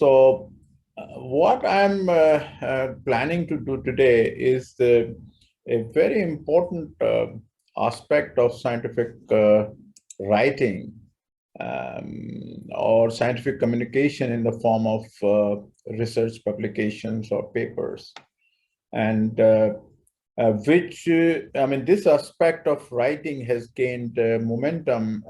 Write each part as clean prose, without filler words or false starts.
What I'm planning to do today is a very important aspect of scientific writing or scientific communication in the form of research publications or papers. And this aspect of writing has gained momentum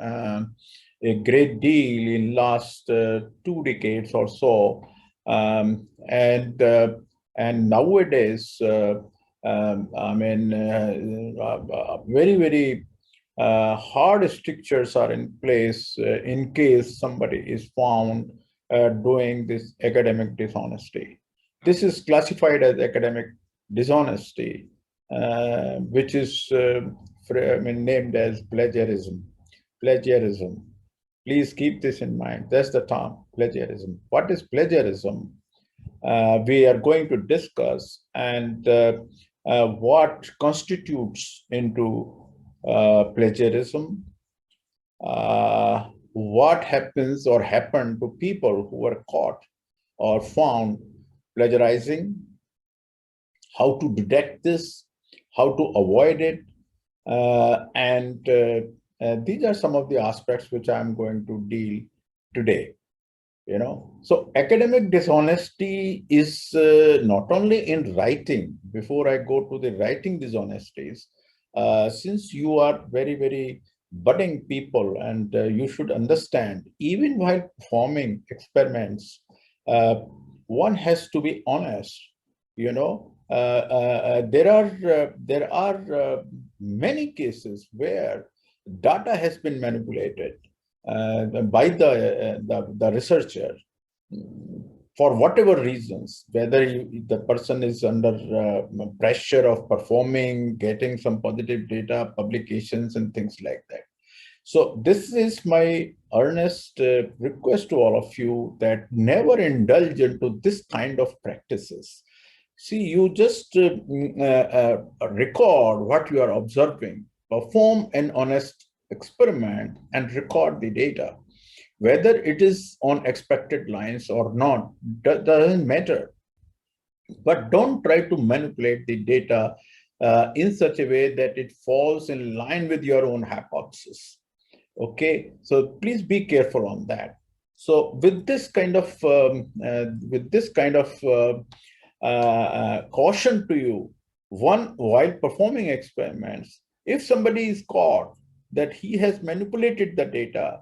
a great deal in last 2 decades or so. Um, and and nowadays, very, very hard strictures are in place in case somebody is found doing this academic dishonesty. This is classified as academic dishonesty, which is named as plagiarism. Plagiarism. Please keep this in mind. That's the term, plagiarism. What is plagiarism? We are going to discuss, and what constitutes into plagiarism, what happens or happened to people who were caught or found plagiarizing, how to detect this, how to avoid it, and these are some of the aspects which I'm going to deal today. So academic dishonesty is not only in writing. Before I go to the writing dishonesties, since you are very, very budding people, and you should understand, even while performing experiments, one has to be honest. There are many cases where data has been manipulated by the researcher for whatever reasons, whether the person is under pressure of performing, getting some positive data, publications, and things like that. So this is my earnest request to all of you, that never indulge into this kind of practices. See, you just record what you are observing, perform an honest experiment, and record the data. Whether it is on expected lines or not, doesn't matter. But don't try to manipulate the data in such a way that it falls in line with your own hypothesis. Okay, so please be careful on that. So with this kind of caution to you, one, while performing experiments, if somebody is caught that he has manipulated the data,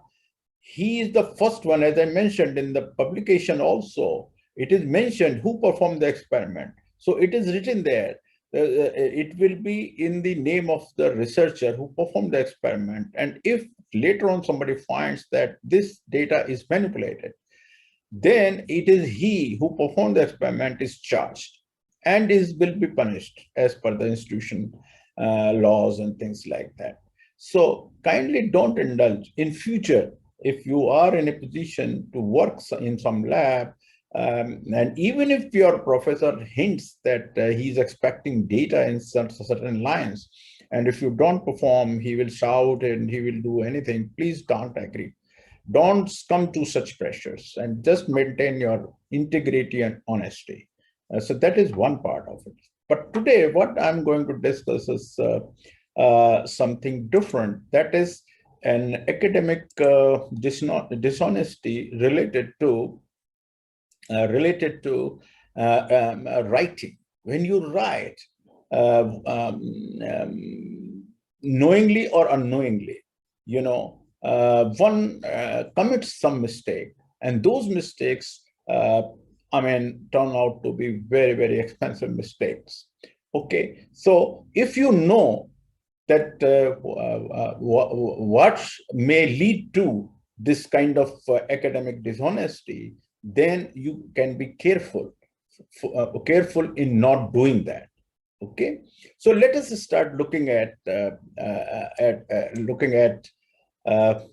he is the first one. As I mentioned in the publication also, it is mentioned who performed the experiment. So it is written there. It will be in the name of the researcher who performed the experiment. And if later on somebody finds that this data is manipulated, then it is he who performed the experiment is charged and will be punished as per the institution laws and things like that. So kindly don't indulge in future. If you are in a position to work in some lab, and even if your professor hints that he's expecting data in certain lines, and if you don't perform, he will shout and he will do anything, please don't agree. Don't come to such pressures, and just maintain your integrity and honesty. So that is one part of it. But today, what I'm going to discuss is something different. That is an academic dishonesty related to writing. When you write, knowingly or unknowingly, one commits some mistake, and those mistakes, turn out to be very, very expensive mistakes. Okay, so if you know that what may lead to this kind of academic dishonesty, then you can be careful in not doing that. Okay, so let us start looking at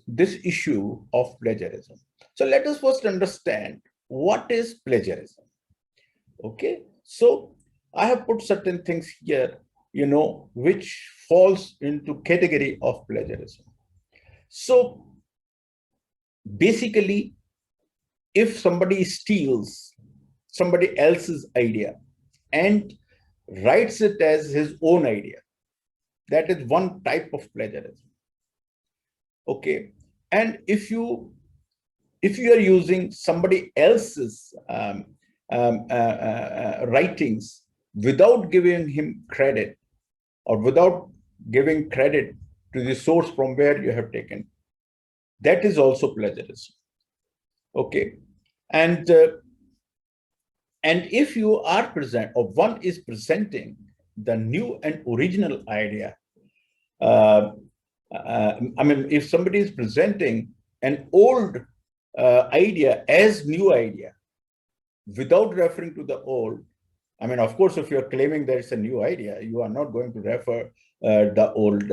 this issue of plagiarism. So let us first understand what is plagiarism. Okay, so I have put certain things here, which falls into category of plagiarism. So basically, if somebody steals somebody else's idea and writes it as his own idea, that is one type of plagiarism. Okay, and if you are using somebody else's writings without giving him credit, or without giving credit to the source from where you have taken, that is also plagiarism. Okay, and if you are present, or one is presenting the new and original idea, I mean, if somebody is presenting an old idea as new idea without referring to the old, I mean, of course, if you're claiming that it's a new idea, you are not going to refer the old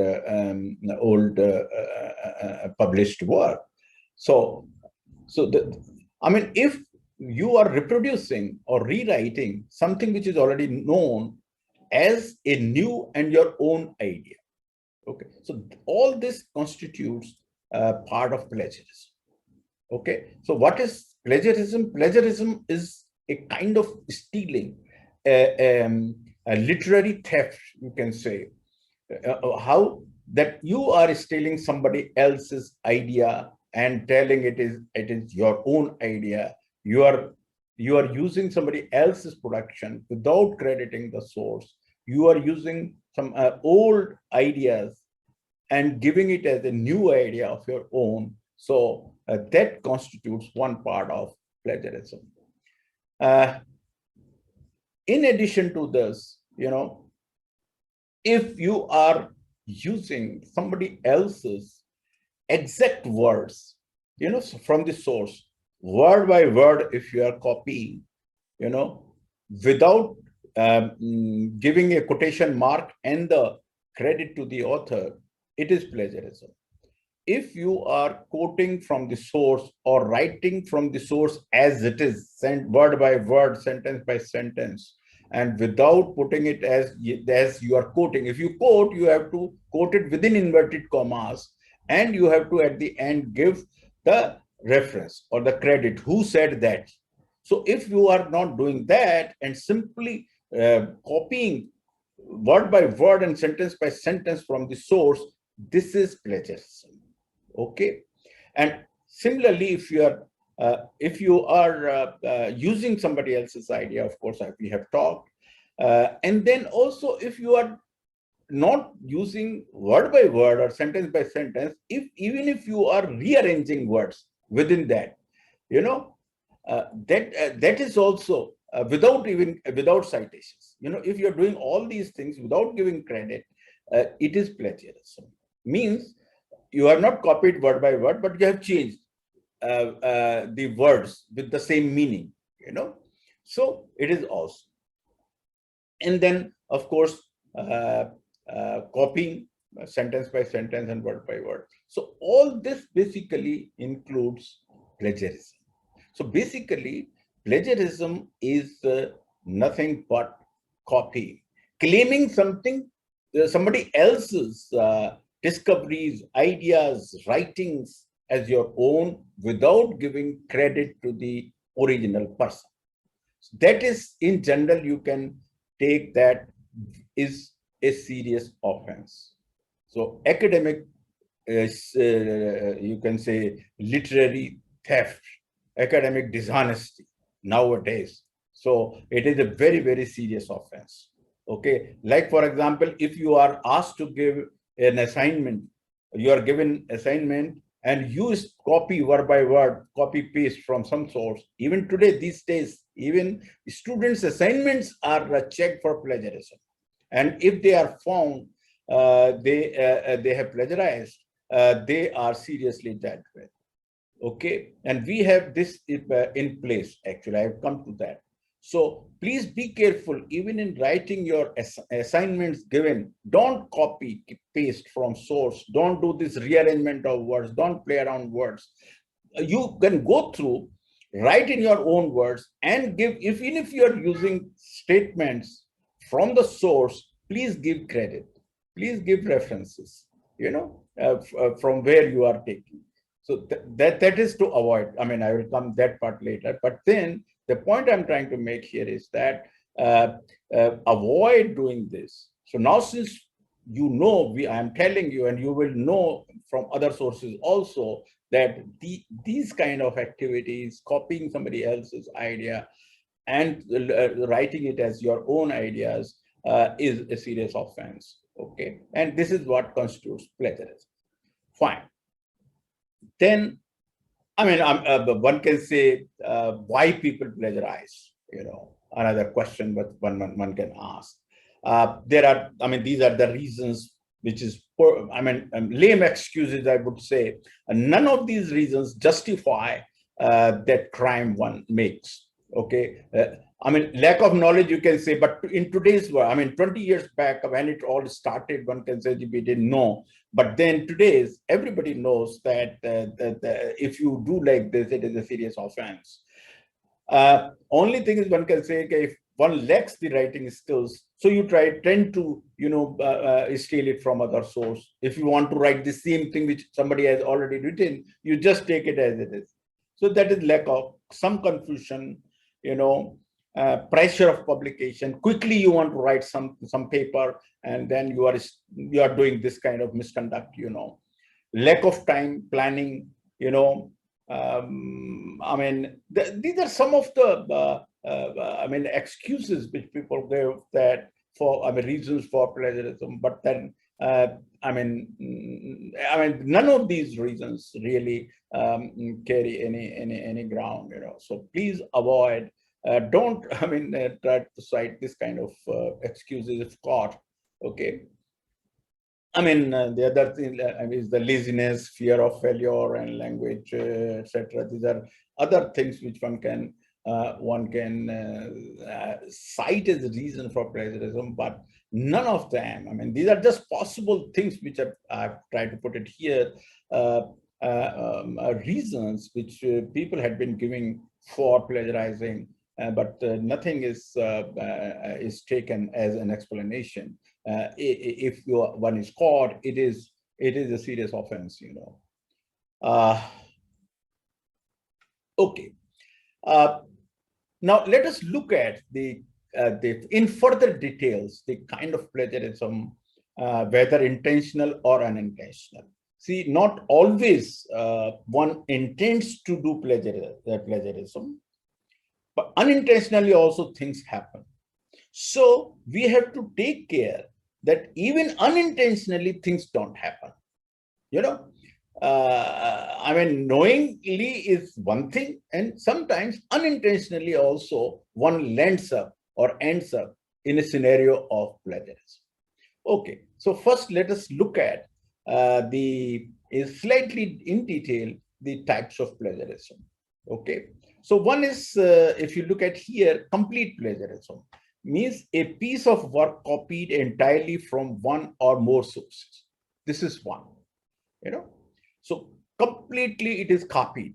published work. So I mean, if you are reproducing or rewriting something which is already known as a new and your own idea, okay, so all this constitutes part of plagiarism. Okay, so what is plagiarism? Plagiarism is a kind of stealing, a literary theft, you can say. How that you are stealing somebody else's idea and telling it is your own idea. You are using somebody else's production without crediting the source. You are using some old ideas and giving it as a new idea of your own. So that constitutes one part of plagiarism. In addition to this, if you are using somebody else's exact words, from the source, word by word, if you are copying, without giving a quotation mark and the credit to the author, it is plagiarism. If you are quoting from the source or writing from the source as it is, sent word by word, sentence by sentence, and without putting it as you are quoting. If you quote, you have to quote it within inverted commas, and you have to at the end give the reference or the credit, who said that. So if you are not doing that and simply copying word by word and sentence by sentence from the source, this is plagiarism. Okay, and similarly, if you are using somebody else's idea, of course, we have talked, and then also if you are not using word by word or sentence by sentence, even if you are rearranging words within that, that is also without citations. If you're doing all these things without giving credit, it is plagiarism. Means you are not copied word by word, but you have changed the words with the same meaning, so it is also. And then, of course, copying sentence by sentence and word by word. So all this basically includes plagiarism. So basically, plagiarism is nothing but copy, claiming somebody else's discoveries, ideas, writings as your own without giving credit to the original person. So that is, in general, you can take that is a serious offense. So academic is, you can say, literary theft, academic dishonesty nowadays. So it is a very, very serious offense. Okay, like for example, if you are asked to give an assignment, you are given assignment and you copy word by word, copy paste from some source. Even today, these days, even students' assignments are checked for plagiarism. And if they are found, they have plagiarized, they are seriously dealt with. Okay, and we have this in place. Actually, I have come to that. So please be careful, even in writing your assignments given. Don't copy, paste from source. Don't do this rearrangement of words. Don't play around words. You can go through, write in your own words, and give. Even if you are using statements from the source, please give credit. Please give references. From where you are taking. So that is to avoid. I mean, I will come that part later. But then the point I'm trying to make here is that avoid doing this. So now, since you know, I'm telling you, and you will know from other sources also, that these kind of activities, copying somebody else's idea and writing it as your own ideas, is a serious offense. Okay, and this is what constitutes plagiarism. Fine. Then, I mean, one can say why people plagiarize. Another question, but one can ask. There are, I mean, these are the reasons, which is, lame excuses, I would say. None of these reasons justify that crime one makes. Okay. I mean, lack of knowledge, you can say, but in today's world, I mean, 20 years back when it all started, one can say we didn't know. But then today's, everybody knows that, if you do like this, it is a serious offense. Only thing is, one can say, okay, if one lacks the writing skills, so you tend to, steal it from other source. If you want to write the same thing which somebody has already written, you just take it as it is. So that is lack of some confusion, pressure of publication. Quickly, you want to write some paper, and then you are doing this kind of misconduct. Lack of time planning. I mean, these are some of the excuses which people give that for, reasons for plagiarism. But then, none of these reasons really carry any ground. So please avoid. Don't, try to cite this kind of excuses if caught. Okay. The other thing is the laziness, fear of failure, and language, etc. These are other things which one can cite as a reason for plagiarism, but none of them. These are just possible things which I've tried to put it here. Reasons which people had been giving for plagiarizing, but nothing is taken as an explanation. If one is caught, it is a serious offense. Okay. Now let us look at in further details the kind of plagiarism, whether intentional or unintentional. See, not always one intends to do plagiarism, but unintentionally also things happen. So we have to take care that even unintentionally things don't happen. Knowingly is one thing, and sometimes unintentionally also one ends up in a scenario of plagiarism. Okay, so first let us look at slightly in detail the types of plagiarism. Okay, so one is, if you look at here, complete plagiarism means a piece of work copied entirely from one or more sources. This is one. So completely it is copied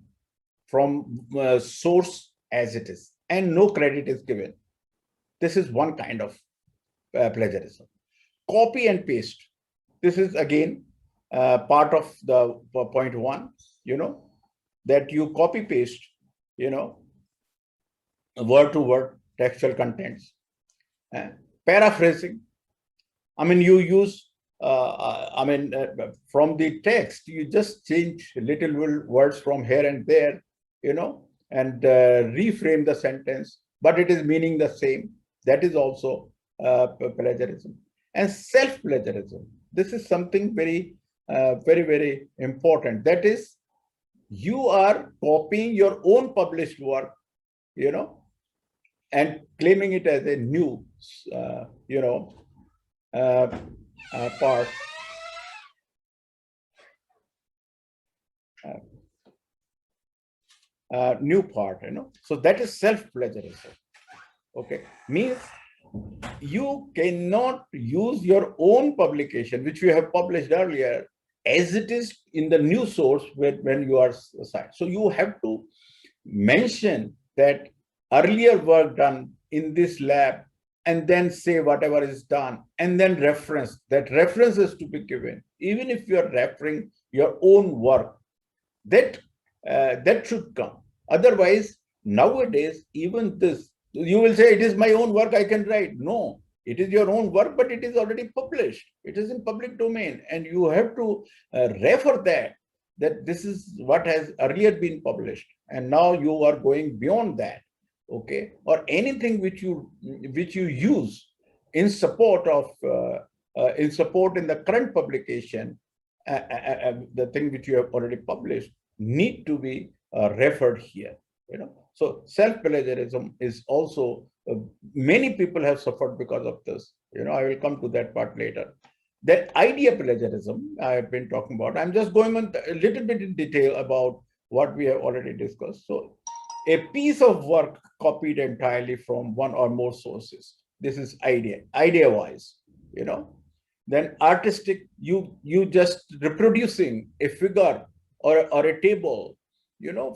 from source as it is, and no credit is given. This is one kind of plagiarism. Copy and paste. This is again part of the point one, that you copy paste, word to word textual contents. Paraphrasing. You use, from the text, you just change little words from here and there, and reframe the sentence, but it is meaning the same. That is also plagiarism. And self-plagiarism. This is something very, very important. That is, you are copying your own published work, and claiming it as a new, part. New part, So that is self-plagiarism. Okay, means you cannot use your own publication, which you have published earlier, as it is in the new source when you are assigned. So you have to mention that earlier work done in this lab, and then say whatever is done, and then reference. That reference is to be given. Even if you are referring your own work, that should come. Otherwise, nowadays, even this, you will say, it is my own work, I can write. No, it is your own work, but it is already published. It is in public domain, and you have to refer that this is what has earlier been published, and now you are going beyond that, okay? Or anything which you use in support of in the current publication, the thing which you have already published need to be referred here. So self-plagiarism is also many people have suffered because of this. I will come to that part later. That idea plagiarism I have been talking about. I'm just going on a little bit in detail about what we have already discussed. So a piece of work copied entirely from one or more sources. This is idea-wise. Then artistic, you just reproducing a figure or a table,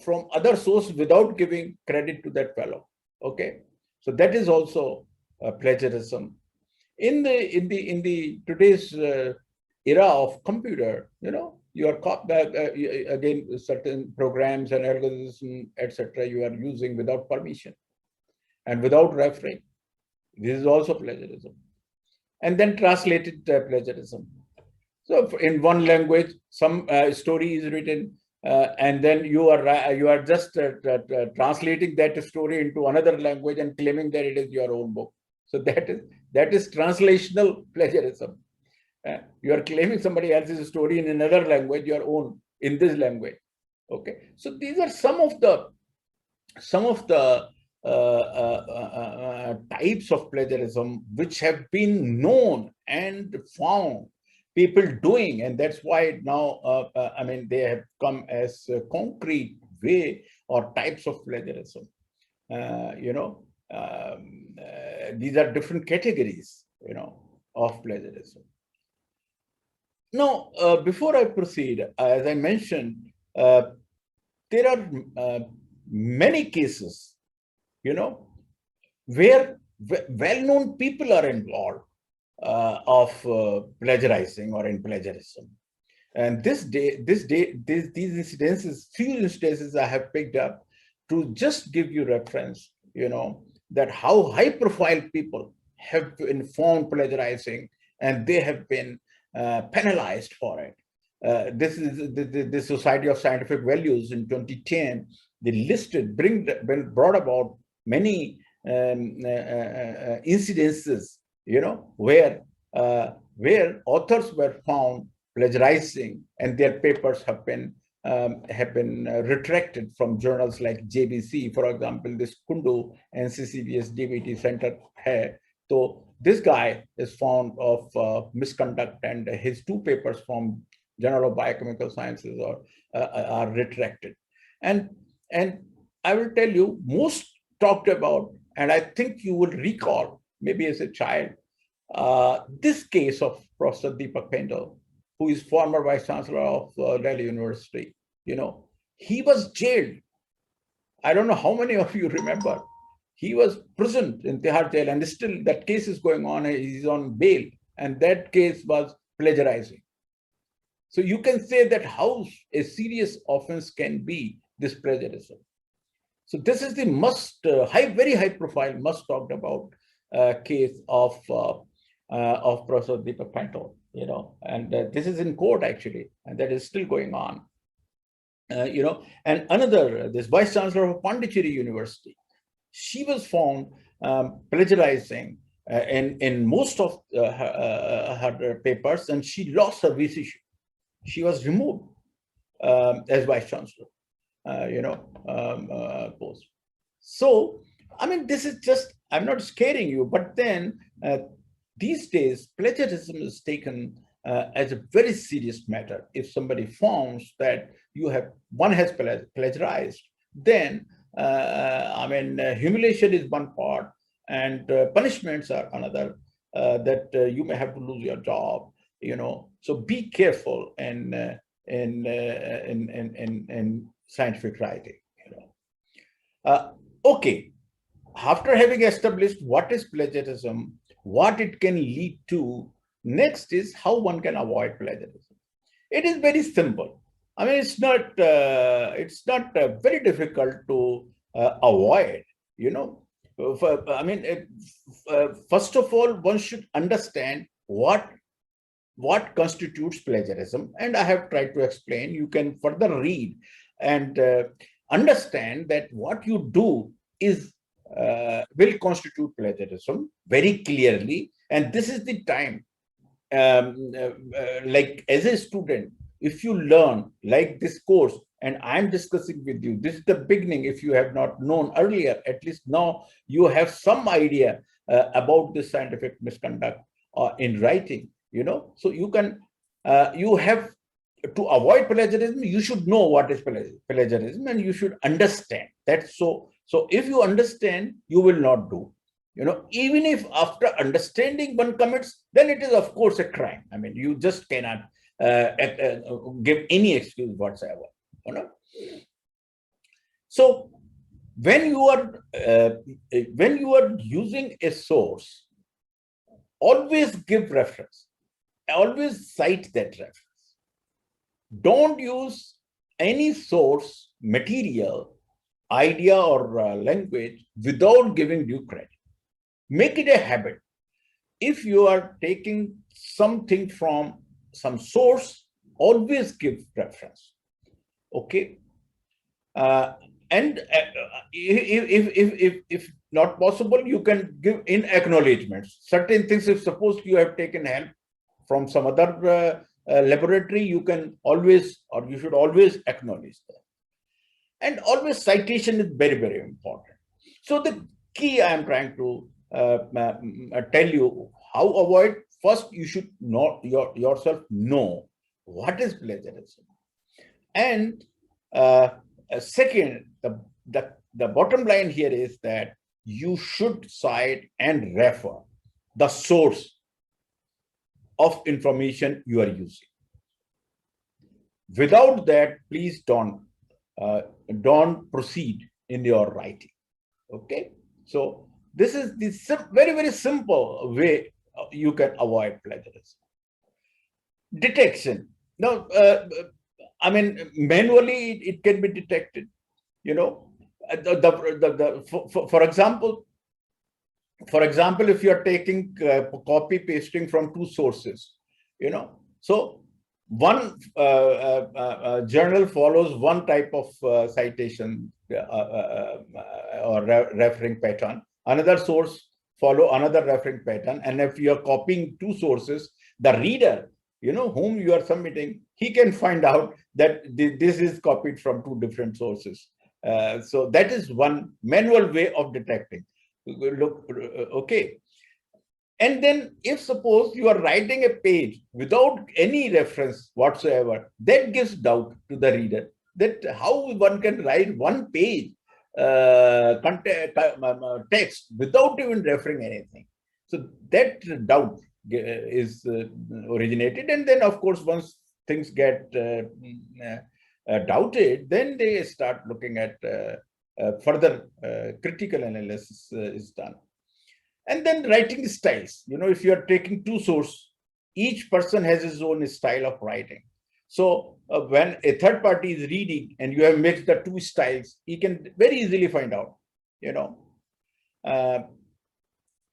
from other source without giving credit to that fellow. Okay, so that is also plagiarism. In the today's era of computer, you are again certain programs and algorithms, etc. You are using without permission and without referring. This is also plagiarism. And then translated plagiarism. So in one language, some story is written, and then you are just translating that story into another language and claiming that it is your own book. So that is translational plagiarism. You are claiming somebody else's story in another language, your own in this language. Okay, so these are some of the types of plagiarism which have been known and found people doing, and that's why now they have come as a concrete way or types of plagiarism. These are different categories of plagiarism. Now, before I proceed, as I mentioned, there are many cases where well-known people are involved of plagiarizing or in plagiarism. And these incidences, few instances I have picked up to just give you reference, that how high-profile people have been found plagiarizing and they have been penalized for it. This is the Society of Scientific Values in 2010. They listed, brought about many incidences, where authors were found plagiarizing, and their papers have been retracted from journals like JBC, for example. This Kundu NCCBS DBT Center hai. So this guy is found of misconduct, and his 2 papers from Journal of Biochemical Sciences are retracted. And I will tell you, most talked about, and I think you will recall, maybe as a child, this case of Professor Deepak Pendle, who is former Vice Chancellor of Delhi University. He was jailed. I don't know how many of you remember. He was imprisoned in Tihar jail, and still that case is going on. He's on bail, and that case was plagiarizing. So you can say that how a serious offense can be this plagiarism. So this is the very high profile, must talked about case of Professor Deepak Pendle, and this is in court actually, and that is still going on. And another, this Vice Chancellor of Pondicherry University, she was found plagiarizing in most of her papers, and she lost her VC. She was removed as Vice Chancellor, post. So, this is just, I'm not scaring you, but then these days, plagiarism is taken as a very serious matter. If somebody finds that one has plagiarized, then humiliation is one part, and punishments are another. That you may have to lose your job. So be careful in scientific writing. Okay, after having established what is plagiarism, what it can lead to, next is how one can avoid plagiarism. It is very simple. I mean, it's not very difficult to avoid, you know. First of all, one should understand what constitutes plagiarism, and I have tried to explain. You can further read and understand that what you do is will constitute plagiarism very clearly, and this is the time. Like as a student, if you learn like this course and I'm discussing with you, this is the beginning. If you have not known earlier, at least now you have some idea about this scientific misconduct in writing, you know. So you have to avoid plagiarism. You should know what is plagiarism, and you should understand that. So if you understand, you will not do, you know. Even if after understanding one commits, then it is of course a crime. I mean, you just cannot give any excuse whatsoever, you know. So when you are using a source, always give reference, always cite that reference. Don't use any source material, idea, or language without giving due credit. Make it a habit. If you are taking something from some source, always give reference. Okay. And if not possible, you can give in acknowledgements. Certain things, if suppose you have taken help from some other laboratory, you can always, or you should always acknowledge that. And always citation is very, very important. So the key I am trying to tell you how avoid. First, you should not yourself know what is plagiarism, and second, the bottom line here is that you should cite and refer the source of information you are using. Without that, please don't proceed in your writing. Okay, so this is the very, very simple way you can avoid plagiarism. Detection. Now, I mean, manually it can be detected. You know, for example, if you are taking copy pasting from two sources, you know, so one journal follows one type of citation or referring pattern. Another source follow another referring pattern. And if you are copying two sources, the reader, you know, whom you are submitting, he can find out that this is copied from two different sources. So that is one manual way of detecting. Look, okay. And then if suppose you are writing a page without any reference whatsoever, that gives doubt to the reader that how one can write one page text without even referring anything. So that doubt is originated. And then, of course, once things get doubted, then they start looking at further critical analysis is done. And then writing styles. You know, if you are taking two sources, each person has his own style of writing. So when a third party is reading and you have mixed the two styles, he can very easily find out, you know.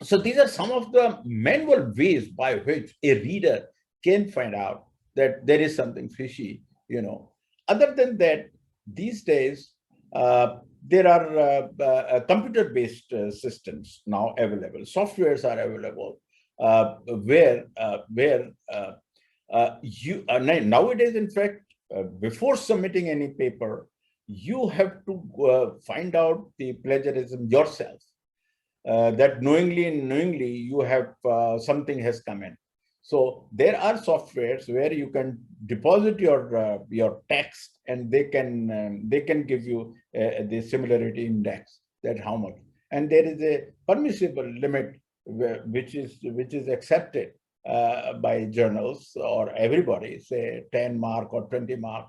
So these are some of the manual ways by which a reader can find out that there is something fishy, you know. Other than that, these days, there are computer-based systems now available. Softwares are available where you nowadays, in fact, before submitting any paper, you have to find out the plagiarism yourself. That knowingly and unknowingly you have something has come in. So there are softwares where you can deposit your text, and they can give you the similarity index, that how much, and there is a permissible limit which is accepted by journals or everybody, say 10 mark or 20 mark.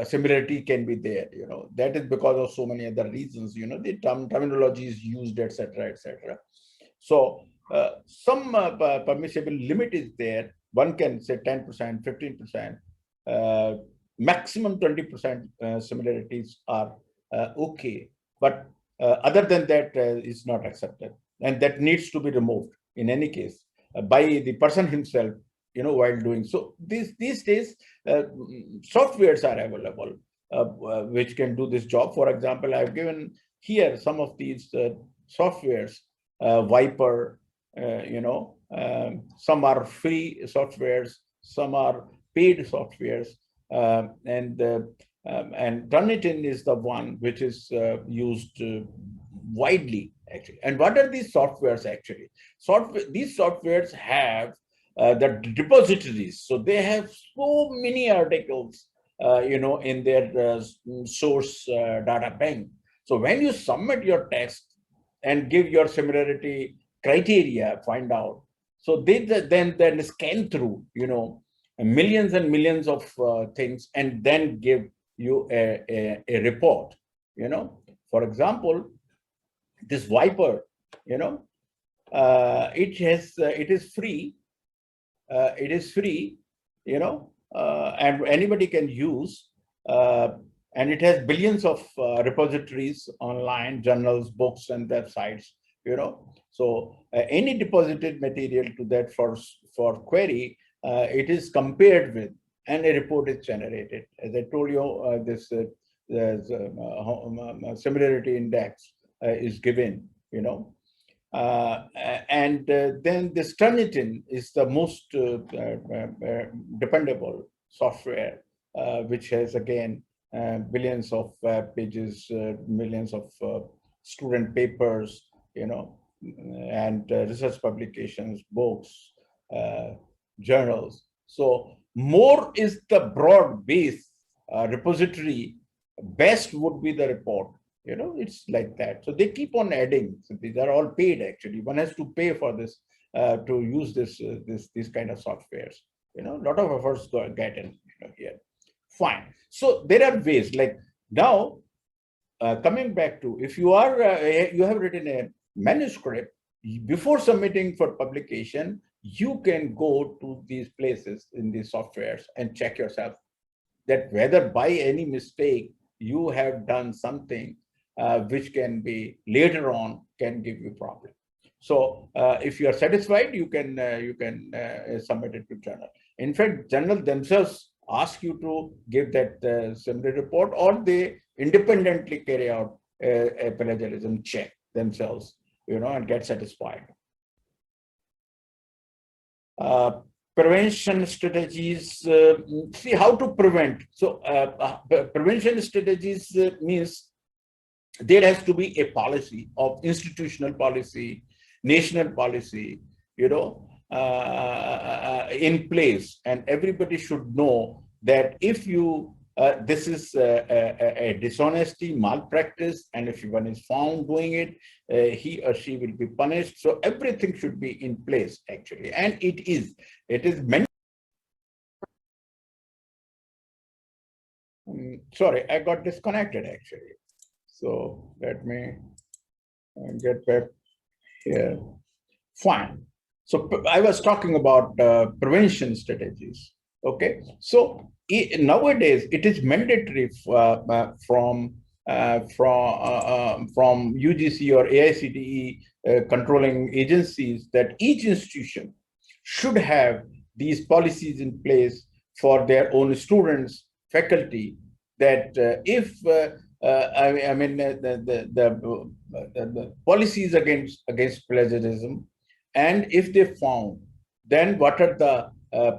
Similarity can be there, you know. That is because of so many other reasons, you know, the terminology is used, etc., etc. So some permissible limit is there. One can say 10%, 15%. maximum 20% similarities are okay, but other than that is not accepted, and that needs to be removed in any case by the person himself, while doing so. These days, softwares are available which can do this job. For example, I've given here some of these softwares, Viper, some are free softwares, some are paid softwares, and Turnitin is the one which is used widely, actually. And what are these softwares actually? These softwares have the depositories. So they have so many articles, in their source data bank. So when you submit your text and give your similarity criteria, find out. So they then scan through, millions and millions of things, and then give you a report. For example, this Viper, it is free. It is free, and anybody can use. And it has billions of repositories online, journals, books, and websites. So any deposited material to that for query, it is compared with, and a report is generated. As I told you, this similarity index is given. Then this Turnitin is the most dependable software, which has again billions of pages, millions of student papers, and research publications, books, journals. So more is the broad base repository, best would be the report. It's like that. So they keep on adding. So these are all paid, actually. One has to pay for this to use these kind of softwares. A lot of efforts get in here. Fine. So there are ways. Like now, coming back to, if you have written a manuscript, before submitting for publication, you can go to these places in these softwares and check yourself that whether by any mistake you have done something which can be later on can give you problem. So if you are satisfied, you can submit it to journal. In fact, journal themselves ask you to give that summary report, or they independently carry out a plagiarism check themselves, and get satisfied. Prevention strategies, see how to prevent. So prevention strategies means there has to be a policy of institutional policy, national policy, in place, and everybody should know that if you this is a dishonesty, malpractice, and if one is found doing it, he or she will be punished. So everything should be in place, actually, and it is meant. Sorry, I got disconnected actually. So let me get back here. Fine. So I was talking about prevention strategies. Okay. So nowadays it is mandatory from UGC or AICTE controlling agencies that each institution should have these policies in place for their own students, faculty, that if the policies against plagiarism, and if they found, then what are the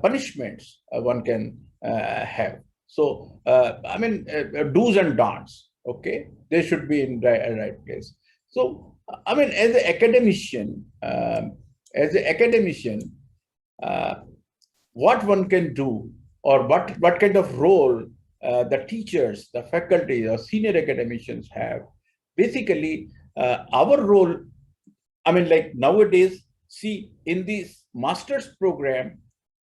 punishments one can have. So do's and don'ts. Okay, they should be in the right place. So as an academician, what one can do, or what kind of role the teachers, the faculty, or senior academicians have. Basically, our role, like nowadays, see, in this master's program,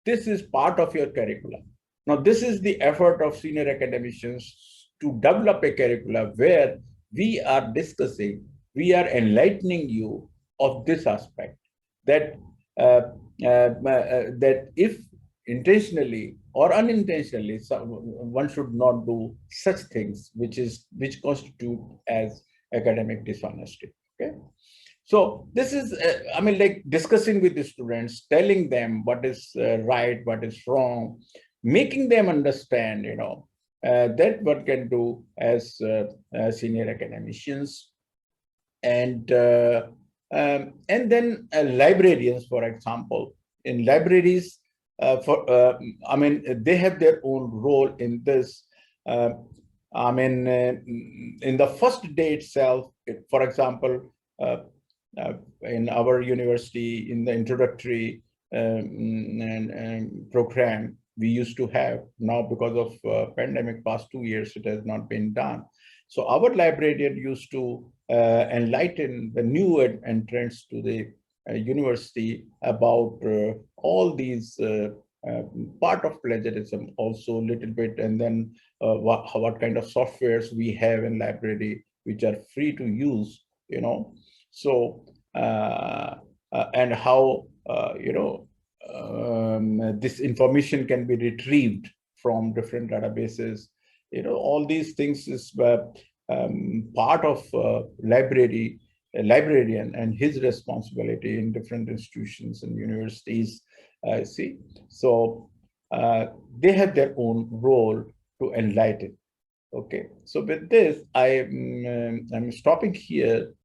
this is part of your curriculum. Now, this is the effort of senior academicians to develop a curriculum where we are discussing, we are enlightening you of this aspect, that that if intentionally or unintentionally, one should not do such things which constitute as academic dishonesty. Okay, so this is I mean, like, discussing with the students, telling them what is right, what is wrong, making them understand, that what can do as senior academicians. And then librarians, for example, in libraries, for I mean, they have their own role in this. uh, I mean, in the first day itself, for example, uh, in our university, in the introductory program, we used to have. Now, because of pandemic past 2 years, it has not been done. So our librarian used to enlighten the new entrants to the university about all these uh, part of plagiarism, also a little bit, and then what kind of softwares we have in library which are free to use, so and how this information can be retrieved from different databases. All these things is part of a librarian and his responsibility in different institutions and universities. See, so they have their own role to enlighten. Okay, so with this, I'm stopping here.